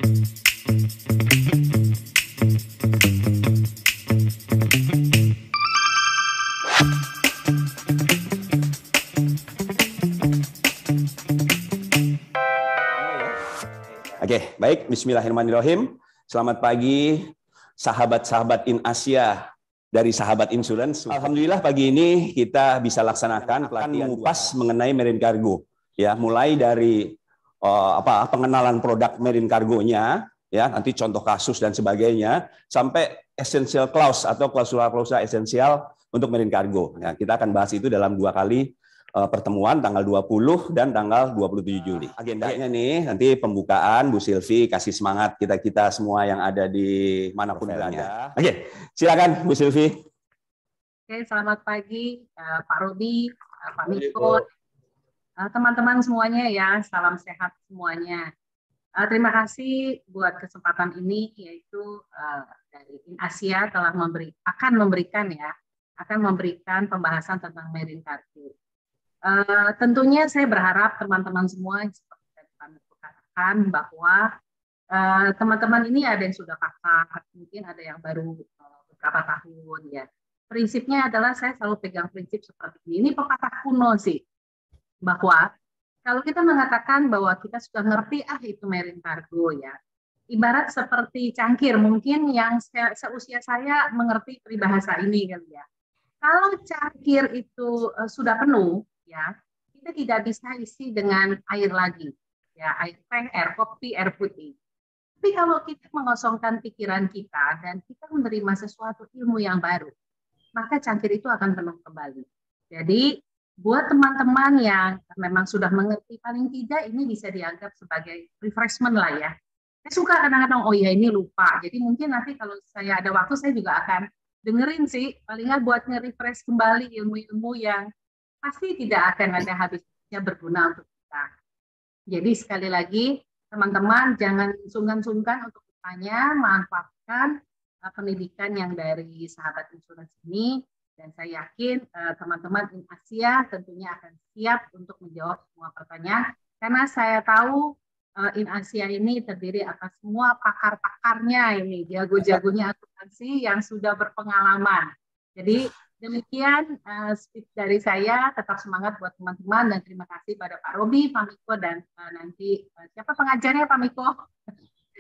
Oke, baik. Bismillahirrahmanirrahim. Selamat pagi, sahabat-sahabat InAsia dari Sahabat Insurance. Alhamdulillah pagi ini kita bisa laksanakan pelatihan mengupas mengenai marine cargo. Ya, mulai dari pengenalan produk marine cargo-nya, ya, nanti contoh kasus dan sebagainya, sampai essential clause atau klausula-klausula esensial untuk marine cargo. Ya, kita akan bahas itu dalam 2 kali pertemuan tanggal 20 dan tanggal 27 Juli. Agendanya nih, nanti pembukaan, Bu Silvi kasih semangat kita-kita semua yang ada di manapun berada. Oke, silakan Bu Silvi. Oke, selamat pagi Pak Robi, Pak Miko, teman-teman semuanya ya, salam sehat semuanya. Terima kasih buat kesempatan ini, yaitu dari InAsia telah akan memberikan pembahasan tentang marine cargo. Tentunya saya berharap teman-teman semua seperti yang kami katakan bahwa teman-teman ini ada yang sudah pakar, mungkin ada yang baru beberapa tahun ya. Prinsipnya adalah saya selalu pegang prinsip seperti ini. Ini pepatah kuno sih, bahwa kalau kita mengatakan bahwa kita sudah ngerti itu marine cargo ya, ibarat seperti cangkir mungkin yang seusia saya mengerti peribahasa ini kali ya. Kalau cangkir itu sudah penuh, ya, kita tidak bisa isi dengan air lagi, ya, air teh, air kopi, air putih. Tapi kalau kita mengosongkan pikiran kita dan kita menerima sesuatu ilmu yang baru, maka cangkir itu akan penuh kembali. Jadi buat teman-teman yang memang sudah mengerti, paling tidak ini bisa dianggap sebagai refreshment lah ya. Saya suka kadang-kadang, oh ya ini lupa. Jadi mungkin nanti kalau saya ada waktu saya juga akan dengerin sih, paling nggak buat nge-refresh kembali ilmu-ilmu yang pasti tidak akan ada habisnya berguna untuk kita. Jadi sekali lagi, teman-teman jangan sungkan-sungkan untuk bertanya, manfaatkan pendidikan yang dari Sahabat Insurance ini, dan saya yakin teman-teman InAsia tentunya akan siap untuk menjawab semua pertanyaan, karena saya tahu InAsia ini terdiri atas semua pakar-pakarnya ini, jago-jagonya asuransi yang sudah berpengalaman. Jadi demikian speech dari saya, tetap semangat buat teman-teman dan terima kasih pada Pak Robi, Pak Miko, dan nanti siapa pengajarnya Pak Miko?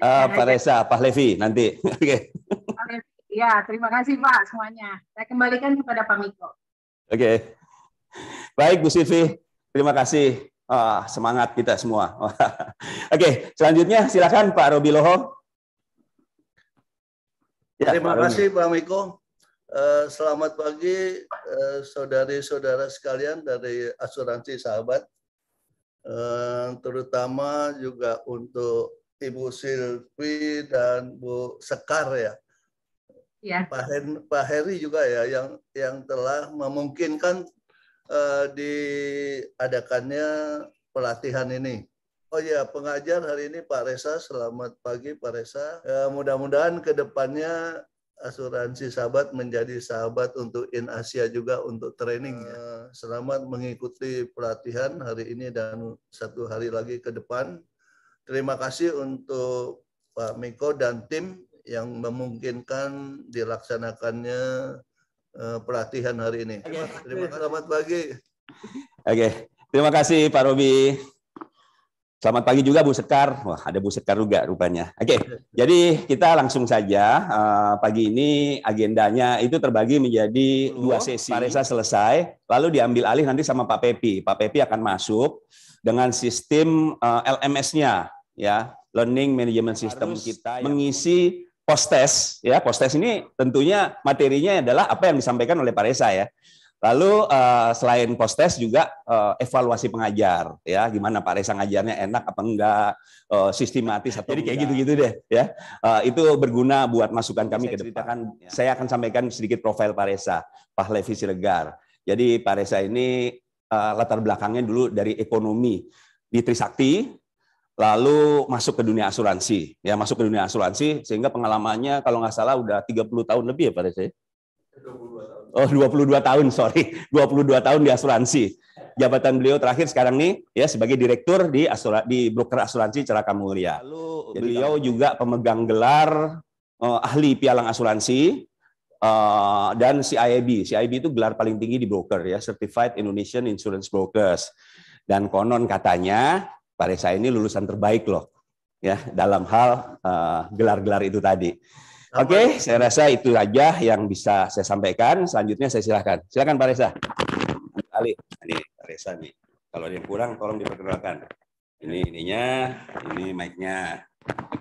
Pak Reza, Pak Levi nanti. Oke. Pak Levi. Ya, terima kasih Pak semuanya. Saya kembalikan kepada Pak Miko. Oke. Baik Bu Silvi, terima kasih. Semangat kita semua. Oke, selanjutnya silakan Pak Robi Loho. Ya, terima kasih Pak Miko. Selamat pagi saudari-saudara sekalian dari Asuransi Sahabat, terutama juga untuk Ibu Silvi dan Bu Sekar ya. Ya. Pak Heri juga ya yang telah memungkinkan diadakannya pelatihan ini. Oh ya, pengajar hari ini Pak Reza. Selamat pagi Pak Reza. Mudah-mudahan ke depannya Asuransi Sahabat menjadi sahabat untuk InAsia juga untuk training ya. Selamat mengikuti pelatihan hari ini dan 1 hari lagi ke depan. Terima kasih untuk Pak Miko dan tim yang memungkinkan dilaksanakannya pelatihan hari ini. Terima kasih. Selamat pagi. Oke, terima kasih Pak Robi. Selamat pagi juga Bu Sekar. Wah, ada Bu Sekar juga rupanya. Oke, jadi kita langsung saja. Pagi ini agendanya itu terbagi menjadi 2 sesi. Pak Reza selesai, lalu diambil alih nanti sama Pak Pepi. Pak Pepi akan masuk dengan sistem LMS-nya, ya, Learning Management System kita, mengisi post-test. Ya, post-test ini tentunya materinya adalah apa yang disampaikan oleh Pak Reza ya. Lalu selain post-test juga evaluasi pengajar, ya, gimana Pak Reza ngajarnya, enak apa enggak, sistematis atau jadi kayak gitu-gitu deh, ya. Itu berguna buat masukan kami ke depan. Saya akan sampaikan sedikit profil Pak Reza, Pak Levi Siregar. Jadi Pak Reza ini latar belakangnya dulu dari ekonomi di Trisakti, lalu masuk ke dunia asuransi, ya, masuk ke dunia asuransi sehingga pengalamannya kalau nggak salah udah 30 tahun lebih ya Pak Reza. 22 tahun. Oh, 22 tahun, sorry. 22 tahun di asuransi. jabatan beliau terakhir sekarang nih ya sebagai direktur di broker asuransi Ceraka Mulia. Lalu beliau juga pemegang gelar ahli pialang asuransi dan CIIB. CIIB itu gelar paling tinggi di broker ya, Certified Indonesian Insurance Brokers. Dan konon katanya Pak Reza ini lulusan terbaik loh ya dalam hal gelar-gelar itu tadi. Oke, saya rasa itu aja yang bisa saya sampaikan. Selanjutnya saya silakan. Silakan Pak Reza. Ali, ini Pak Reza nih. Kalau ada yang kurang, tolong diperkenalkan. Ini ininya, ini mic-nya.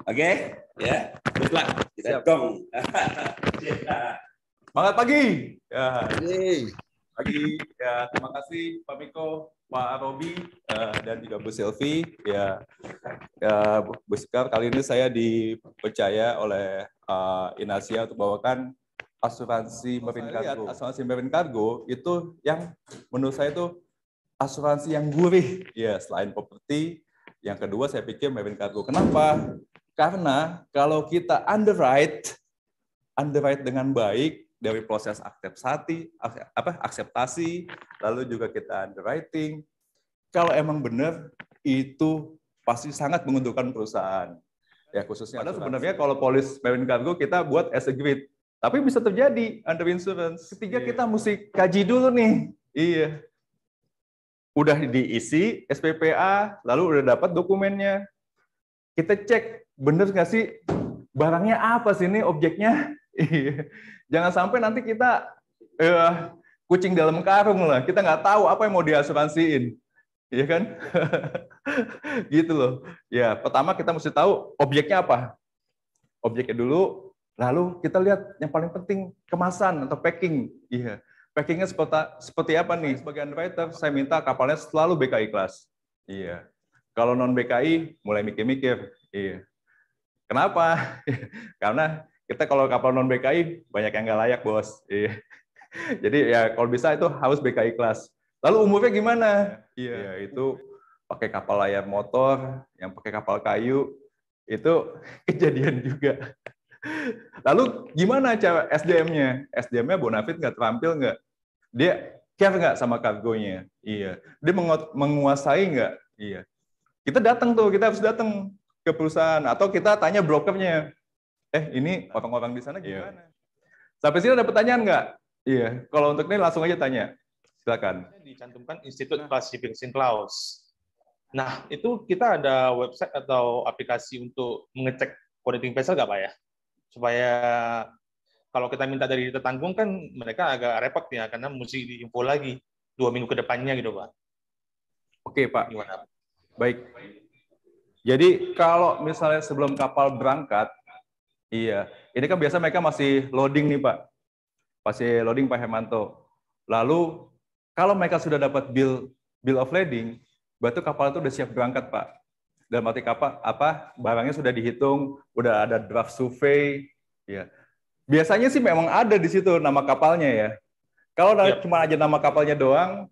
Oke, ya. Good luck. Kita gong. Semangat pagi. Ya. Pagi. Ya, terima kasih Pak Miko, Pak Robi, dan juga Bu Selvi. Ya, Bu Sekar, kali ini saya dipercaya oleh Inasia untuk bawakan asuransi Marine Cargo. Asuransi Marine Cargo itu yang menurut saya itu asuransi yang gurih. Ya, selain properti, yang kedua saya pikir Marine Cargo. Kenapa? Karena kalau kita underwrite dengan baik dari proses akseptasi, lalu juga kita underwriting. Kalau emang benar itu pasti sangat menguntungkan perusahaan. Ya khususnya. Padahal sebenarnya kalau polis Marine Cargo kita buat as a grid, tapi bisa terjadi under insurance. Ketiga kita mesti kaji dulu nih. Iya. Udah diisi SPPA, lalu udah dapat dokumennya. Kita cek bener nggak sih barangnya apa sih ini objeknya. Iya. Jangan sampai nanti kita kucing dalam karung lah. Kita nggak tahu apa yang mau diasuransiin. Iya kan? Gitu loh. Ya, pertama kita mesti tahu objeknya apa. Objeknya dulu, lalu kita lihat yang paling penting kemasan atau packing. Iya. Packingnya seperti apa nih? Sebagai underwriter, saya minta kapalnya selalu BKI kelas. Iya. Kalau non BKI, mulai mikir-mikir. Iya. Kenapa? Karena kita kalau kapal non BKI banyak yang nggak layak, bos. Iya. Jadi ya kalau bisa itu harus BKI kelas. Lalu umurnya gimana? Iya, itu pakai kapal layar motor, yang pakai kapal kayu, itu kejadian juga. Lalu gimana cara SDM-nya? SDM-nya bonafit nggak, terampil nggak? Dia care nggak sama kargonya? Iya. Dia menguasai nggak? Iya. Kita harus datang ke perusahaan, atau kita tanya brokernya, ini orang-orang di sana gimana? Sampai sini ada pertanyaan nggak? Iya. Kalau untuk ini langsung aja tanya. Silakan. Dicantumkan Institute Classification Clause. Nah, itu kita ada website atau aplikasi untuk mengecek connecting vessel nggak Pak ya? Supaya kalau kita minta dari tetanggung kan mereka agak repot ya, karena mesti diinfo lagi 2 minggu ke depannya gitu Pak. Oke Pak. Gimana? Baik. Jadi kalau misalnya sebelum kapal berangkat, iya, ini kan biasa mereka masih loading nih Pak. Masih loading Pak Hermanto. Lalu kalau mereka sudah dapat bill of lading, berarti kapal itu udah siap berangkat, Pak. Dalam arti kapal barangnya sudah dihitung, udah ada draft survei, ya. Biasanya sih memang ada di situ nama kapalnya ya. Kalau cuma aja nama kapalnya doang,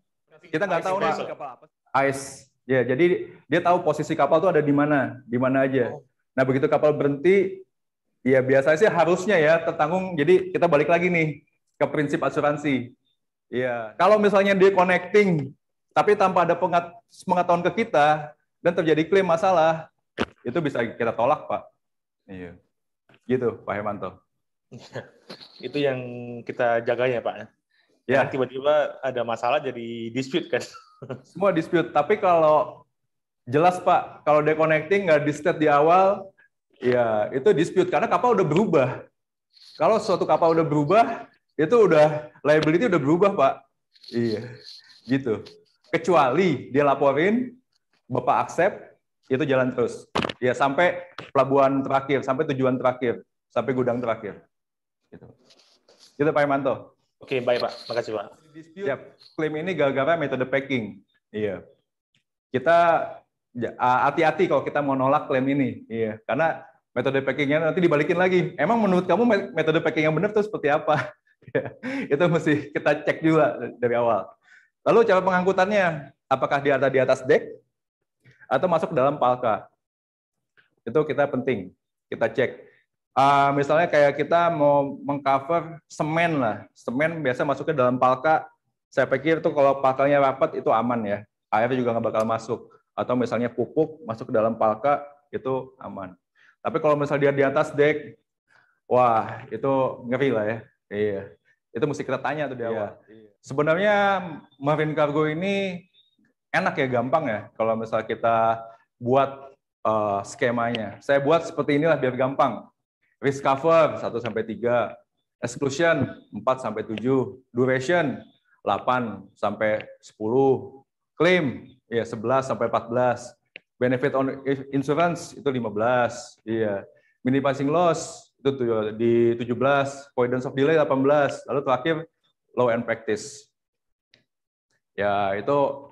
kita nggak tahu nih kapal apa. ICE. Ya, jadi dia tahu posisi kapal itu ada di mana aja. Nah, begitu kapal berhenti, ya biasanya sih harusnya ya tertanggung. Jadi kita balik lagi nih ke prinsip asuransi. Iya, kalau misalnya dia connecting, tapi tanpa ada pengetahuan ke kita dan terjadi klaim masalah, itu bisa kita tolak, Pak. Iya, gitu, Pak Hermanto. Itu yang kita jaga ya, Pak. Ya. Tiba-tiba ada masalah jadi dispute kan? Semua dispute. Tapi kalau jelas, Pak, kalau dia connecting nggak di-state di awal, ya itu dispute karena kapal udah berubah. Kalau suatu kapal udah berubah, itu udah liability udah berubah, Pak. Iya, gitu. Kecuali dia laporin, Bapak accept, itu jalan terus. Ya sampai pelabuhan terakhir, sampai tujuan terakhir, sampai gudang terakhir. Gitu. Gitu Pak Hermanto. Oke, baik Pak. Makasih Pak. Siap. Klaim ini gara-gara metode packing. Iya. Kita hati-hati kalau kita mau nolak klaim ini. Iya. Karena metode packingnya nanti dibalikin lagi. Emang menurut kamu metode packing yang benar itu seperti apa? Itu mesti kita cek juga dari awal. Lalu cara pengangkutannya, apakah dia ada di atas deck atau masuk dalam palka? Itu kita penting, kita cek. Misalnya kayak kita mau mengcover semen lah, semen biasa masuknya dalam palka, Saya pikir tuh kalau palkanya rapat itu aman ya. Air juga nggak bakal masuk. Atau misalnya pupuk masuk ke dalam palka, itu aman. Tapi kalau misalnya dia di atas dek, wah itu ngeri lah ya. Iya. Itu mesti kita tanya tuh di awal. Sebenarnya marine cargo ini enak ya, gampang ya. Kalau misalnya kita buat skemanya. Saya buat seperti inilah biar gampang. Risk cover 1-3, exclusion 4-7, duration 8-10, claim ya 11-14, benefit on insurance itu 15, iya. Minimizing loss itu di 17, avoidance of delay 18, lalu terakhir law and practice. Ya itu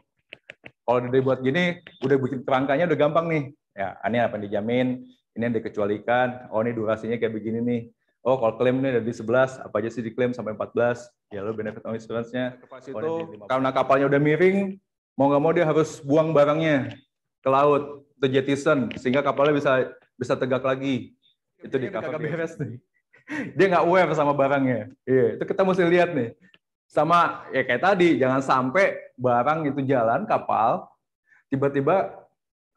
kalau dibuat gini udah bikin kerangkanya udah gampang nih. Ya, ini apa yang dijamin, ini yang dikecualikan, oh ini durasinya kayak begini nih. Oh, kalau klaim ini dari 11, apa aja sih diklaim sampai 14? Ya, lo benefit on insurance-nya. Itu karena kapalnya udah miring, mau nggak mau dia harus buang barangnya ke laut, ke jettison, sehingga kapalnya bisa tegak lagi. Itu di cover beres nih. Dia nggak aware sama barangnya. Iya, itu kita mesti lihat nih. Sama ya kayak tadi, jangan sampai barang itu jalan kapal, tiba-tiba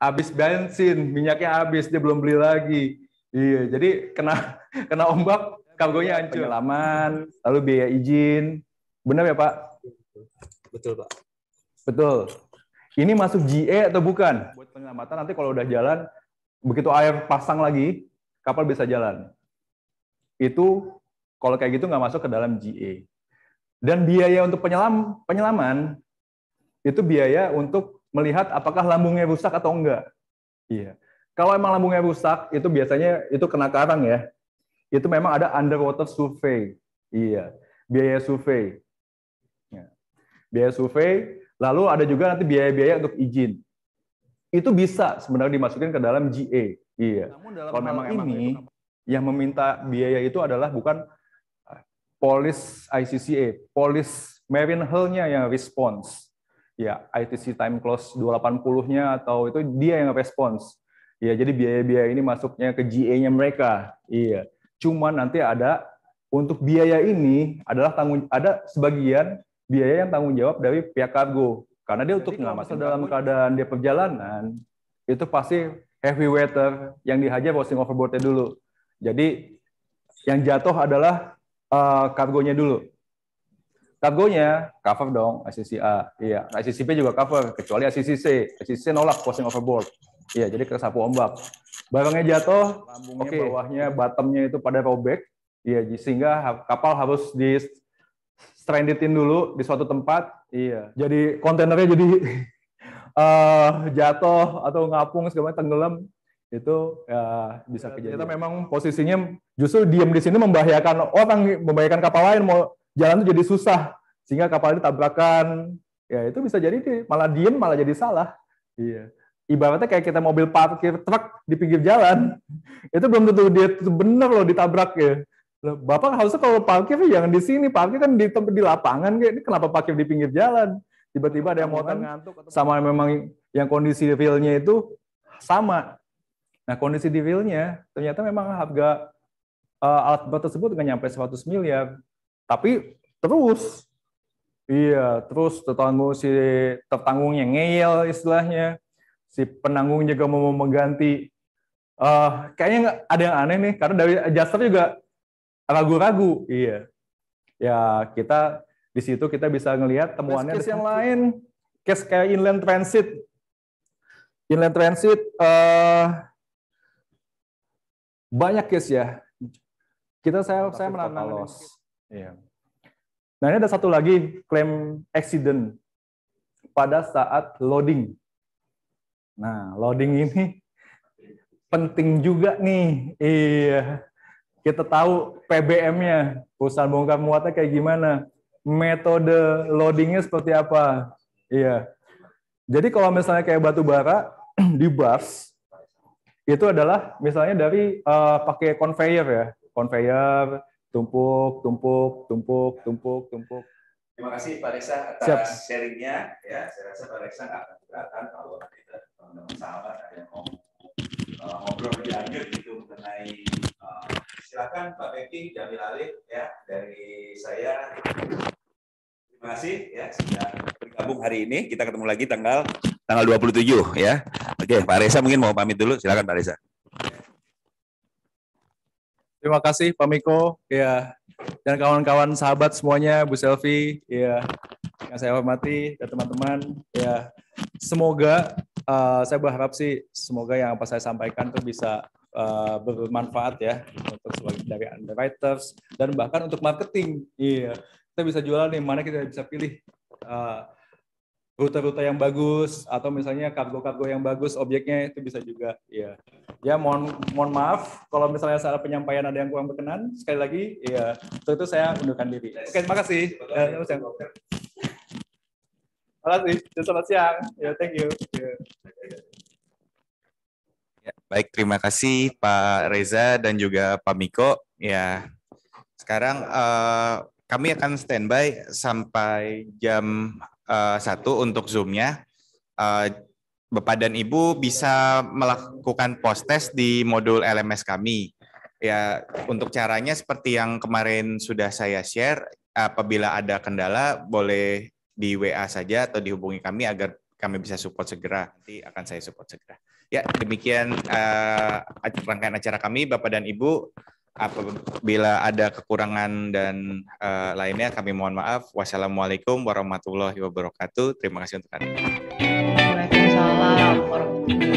habis bensin, minyaknya habis, dia belum beli lagi. Iya, jadi kena ombak, kargonya hancur. Penyelaman, lalu biaya izin. Benar ya, Pak? Betul, Pak. Betul. Ini masuk GA atau bukan? Buat penyelamatan nanti kalau udah jalan, begitu air pasang lagi, kapal bisa jalan. Itu kalau kayak gitu nggak masuk ke dalam GA. Dan biaya untuk penyelaman, itu biaya untuk melihat apakah lambungnya rusak atau enggak. Iya. Kalau emang lambungnya rusak, itu biasanya itu kena karang ya. Itu memang ada underwater survey. Iya. Biaya survey. Ya. Biaya survey, lalu ada juga nanti biaya-biaya untuk izin. Itu bisa sebenarnya dimasukin ke dalam GA. Iya. Namun dalam kalau memang ini yang meminta biaya itu adalah bukan Police ICCA, Police Marine Hull-nya yang response. Ya, ITC time close 280-nya atau itu dia yang respons. Ya, jadi biaya-biaya ini masuknya ke GA-nya mereka. Iya. Cuma nanti ada untuk biaya ini ada sebagian biaya yang tanggung jawab dari pihak kargo. Karena dia untuk menyelamatkan dalam keadaan dia perjalanan, itu pasti heavy water yang dihajar posting overboard-nya dulu. Jadi yang jatuh adalah kargonya dulu. Kargonya cover dong, ICCA. Iya, ICCP juga cover, kecuali ICCC. ICCC nolak posting overboard. Iya, jadi kesapu ombak. Barangnya jatuh, lambungnya, bawahnya, bottomnya itu pada robek. Iya, sehingga kapal harus di strandedin dulu di suatu tempat. Iya, jadi kontainernya jadi jatuh atau ngapung segala macam tenggelam. Itu ya bisa kejadian. Kita memang posisinya justru diam di sini membahayakan orang, membahayakan kapal lain, mau jalan itu jadi susah sehingga kapal ini tabrakan. Ya itu bisa jadi malah diem malah jadi salah. Iya. Ibaratnya kayak kita mobil parkir truk di pinggir jalan, itu belum tentu dia benar loh ditabrak ya. Bapak harusnya kalau parkir jangan di sini, parkir kan di lapangan, kayak ini kenapa parkir di pinggir jalan? Tiba-tiba ada yang motor ngantuk sama memang yang kondisi realnya itu sama. Nah, kondisi di realnya ternyata memang harga alat berat tersebut nggak nyampe 100 miliar. Tapi terus tertanggungnya ngeyel istilahnya. Si penanggung juga mau mengganti. Kayaknya nggak ada yang aneh nih, karena dari adjuster juga ragu-ragu. Iya. Ya, kita di situ kita bisa ngelihat temuannya. Case yang lain, case kayak inland transit. Inland transit, banyak case ya. Saya menganalisis. Iya. Nah, ini ada satu lagi klaim accident pada saat loading. Nah, loading ini penting juga nih. Iya. Kita tahu PBM-nya, perusahaan bongkar muatnya kayak gimana. Metode loadingnya seperti apa. Iya. Jadi kalau misalnya kayak batu bara di bars, itu adalah misalnya dari pakai conveyor ya. Conveyor, tumpuk. Terima kasih Pak Reksa atas sharingnya. Ya, saya rasa Pak Reksa nggak akan keberatan kalau nanti teman-teman sahabat ada yang mau ngobrol lebih lanjut gitu mengenai silakan Pak Beki, Jamil Alif ya dari saya. Terima kasih ya sudah bergabung hari ini. Kita ketemu lagi tanggal 27 ya. Oke, Pak Reza mungkin mau pamit dulu. Silakan Pak Reza. Terima kasih Pak Miko, ya, dan kawan-kawan sahabat semuanya, Bu Selvi, ya, yang saya hormati dan teman-teman, ya, semoga saya berharap sih semoga yang apa saya sampaikan itu bisa bermanfaat ya untuk sebagai dari underwriters dan bahkan untuk marketing. Iya, kita bisa jualan nih, mana kita bisa pilih rute-rute yang bagus atau misalnya kargo-kargo yang bagus, objeknya itu bisa juga. Ya, ya mohon maaf kalau misalnya salah penyampaian ada yang kurang berkenan. Sekali lagi, ya untuk itu saya undurkan diri. Oke, terima kasih. Terima kasih. Selamat siang. Ya, thank you. Ya, baik, terima kasih Pak Reza dan juga Pak Miko. Ya, sekarang kami akan standby sampai jam 1 untuk Zoom-nya. Bapak dan Ibu bisa melakukan post-test di modul LMS kami. Ya, untuk caranya seperti yang kemarin sudah saya share, apabila ada kendala boleh di WA saja atau dihubungi kami agar kami bisa support segera. Nanti akan saya support segera. Ya, demikian rangkaian acara kami, Bapak dan Ibu. Apabila ada kekurangan dan lainnya, kami mohon maaf. Wassalamualaikum warahmatullahi wabarakatuh. Terima kasih untuk hari ini. Waalaikumsalam warahmatullahi wabarakatuh.